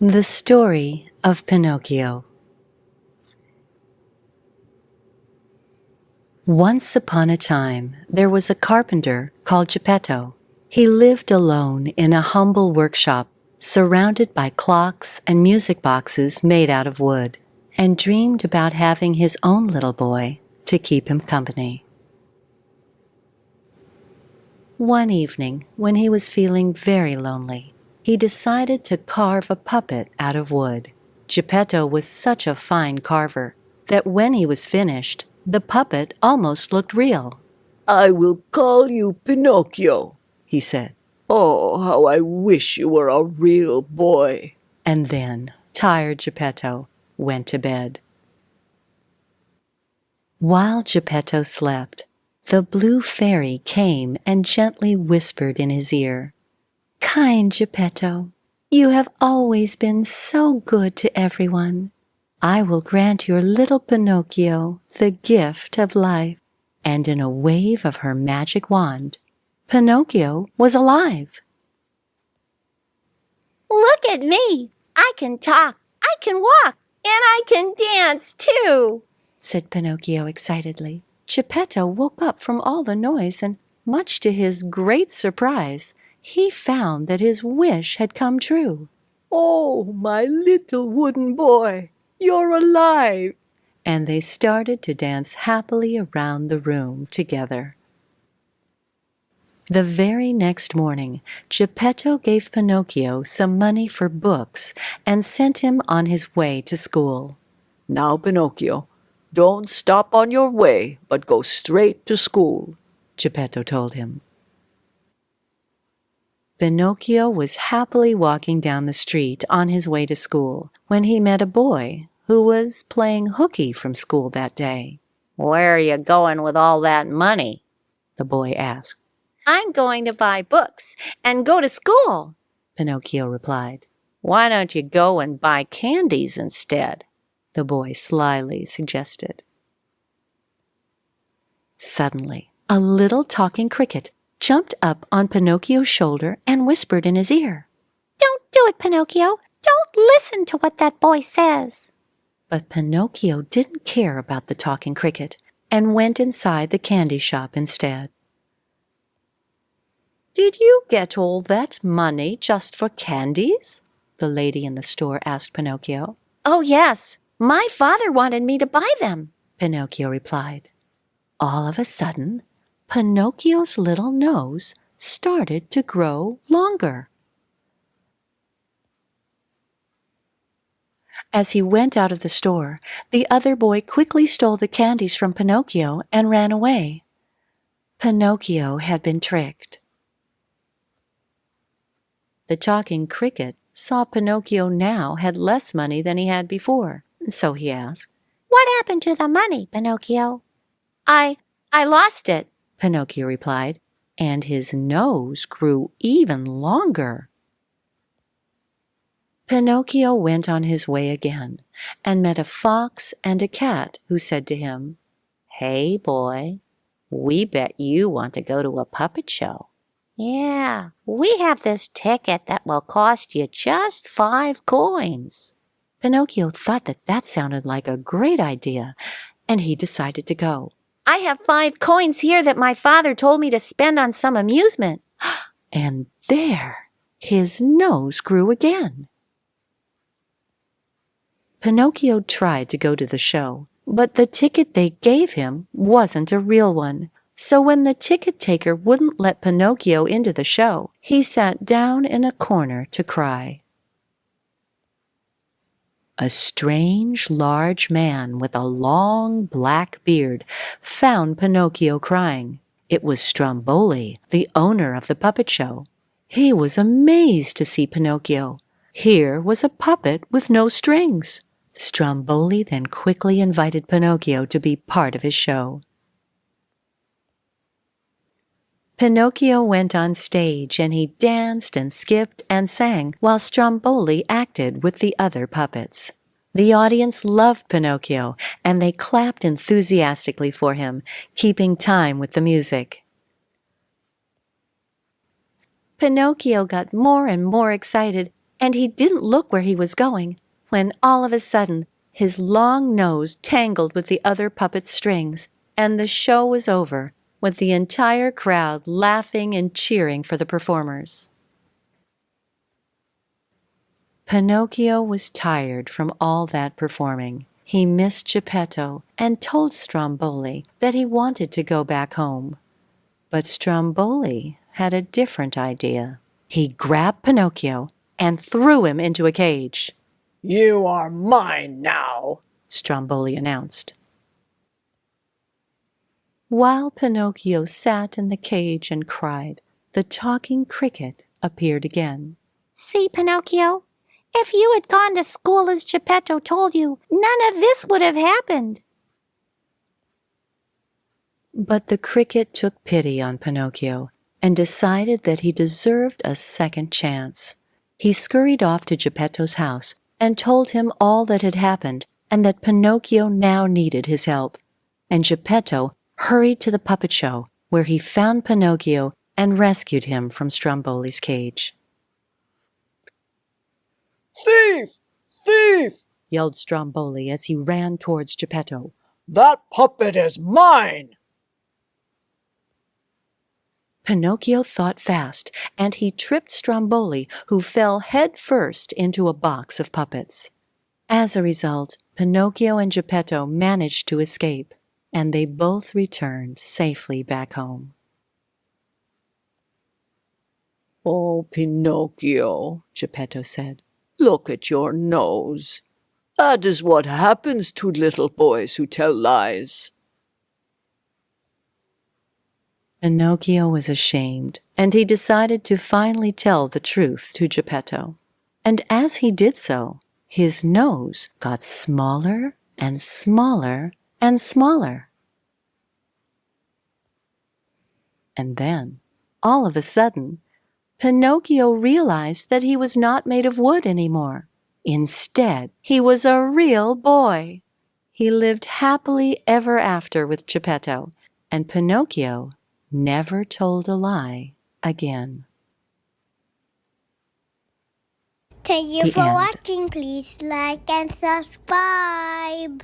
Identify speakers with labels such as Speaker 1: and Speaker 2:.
Speaker 1: The Story of Pinocchio. Once upon a time, there was a carpenter called Geppetto. He lived alone in a humble workshop, surrounded by clocks and music boxes made out of wood, and dreamed about having his own little boy to keep him company. One evening, when he was feeling very lonely, he decided to carve a puppet out of wood. Geppetto was such a fine carver that when he was finished, the puppet almost looked real.
Speaker 2: "I will call you Pinocchio,"
Speaker 1: he said.
Speaker 2: "Oh, how I wish you were a real boy."
Speaker 1: And then, tired Geppetto went to bed. While Geppetto slept, the blue fairy came and gently whispered in his ear, "Kind Geppetto, you have always been so good to everyone. I will grant your little Pinocchio the gift of life." And in a wave of her magic wand, Pinocchio was alive.
Speaker 3: "Look at me! I can talk, I can walk, and I can dance too,"
Speaker 1: said Pinocchio excitedly. Geppetto woke up from all the noise and, much to his great surprise, he found that his wish had come true.
Speaker 2: "Oh, my little wooden boy, you're alive!"
Speaker 1: And they started to dance happily around the room together. The very next morning, Geppetto gave Pinocchio some money for books and sent him on his way to school.
Speaker 2: "Now, Pinocchio, don't stop on your way, but go straight to school,"
Speaker 1: Geppetto told him. Pinocchio was happily walking down the street on his way to school when he met a boy who was playing hooky from school that day.
Speaker 3: "Where are you going with all that money?"
Speaker 1: the boy asked.
Speaker 3: "I'm going to buy books and go to school,"
Speaker 1: Pinocchio replied.
Speaker 3: "Why don't you go and buy candies instead?"
Speaker 1: the boy slyly suggested. Suddenly, a little talking cricket jumped up on Pinocchio's shoulder and whispered in his ear,
Speaker 3: "Don't do it, Pinocchio. Don't listen to what that boy says."
Speaker 1: But Pinocchio didn't care about the talking cricket and went inside the candy shop instead. "Did you get all that money just for candies?" the lady in the store asked Pinocchio.
Speaker 3: "Oh, yes. My father wanted me to buy them,"
Speaker 1: Pinocchio replied. All of a sudden, Pinocchio's little nose started to grow longer. As he went out of the store, the other boy quickly stole the candies from Pinocchio and ran away. Pinocchio had been tricked. The talking cricket saw Pinocchio now had less money than he had before, so he asked,
Speaker 3: "What happened to the money, Pinocchio?" I lost it,"
Speaker 1: Pinocchio replied, and his nose grew even longer. Pinocchio went on his way again and met a fox and a cat who said to him,
Speaker 3: "Hey, boy, we bet you want to go to a puppet show." "Yeah, we have this ticket that will cost you just 5 coins.
Speaker 1: Pinocchio thought that sounded like a great idea, and he decided to go.
Speaker 3: "I have 5 coins here that my father told me to spend on some amusement."
Speaker 1: And there, his nose grew again. Pinocchio tried to go to the show, but the ticket they gave him wasn't a real one. So when the ticket taker wouldn't let Pinocchio into the show, he sat down in a corner to cry. A strange, large man with a long black beard found Pinocchio crying. It was Stromboli, the owner of the puppet show. He was amazed to see Pinocchio. Here was a puppet with no strings. Stromboli then quickly invited Pinocchio to be part of his show. Pinocchio went on stage and he danced and skipped and sang while Stromboli acted with the other puppets. The audience loved Pinocchio and they clapped enthusiastically for him, keeping time with the music. Pinocchio got more and more excited and he didn't look where he was going, when all of a sudden his long nose tangled with the other puppet's strings, and the show was over, with the entire crowd laughing and cheering for the performers. Pinocchio was tired from all that performing. He missed Geppetto and told Stromboli that he wanted to go back home. But Stromboli had a different idea. He grabbed Pinocchio and threw him into a cage.
Speaker 2: "You are mine now,"
Speaker 1: Stromboli announced. While Pinocchio sat in the cage and cried, the talking cricket appeared again.
Speaker 3: See, Pinocchio, if you had gone to school as Geppetto told you, none of this would have happened.
Speaker 1: But the cricket took pity on Pinocchio and decided that he deserved a second chance. He scurried off to Geppetto's house and told him all that had happened and that Pinocchio now needed his help. And Geppetto hurried to the puppet show, where he found Pinocchio and rescued him from Stromboli's cage.
Speaker 2: "Thief! Thief!"
Speaker 1: yelled Stromboli as he ran towards Geppetto.
Speaker 2: "That puppet is mine!"
Speaker 1: Pinocchio thought fast, and he tripped Stromboli, who fell head first into a box of puppets. As a result, Pinocchio and Geppetto managed to escape, and they both returned safely back home.
Speaker 2: "Oh, Pinocchio," Geppetto said, "look at your nose. That is what happens to little boys who tell lies."
Speaker 1: Pinocchio was ashamed, and he decided to finally tell the truth to Geppetto. And as he did so, his nose got smaller and smaller and smaller. And then, all of a sudden, Pinocchio realized that he was not made of wood anymore. Instead, he was a real boy. He lived happily ever after with Geppetto, and Pinocchio never told a lie again.
Speaker 4: Thank you
Speaker 1: The
Speaker 4: for
Speaker 1: end.
Speaker 4: watching. Please like and subscribe.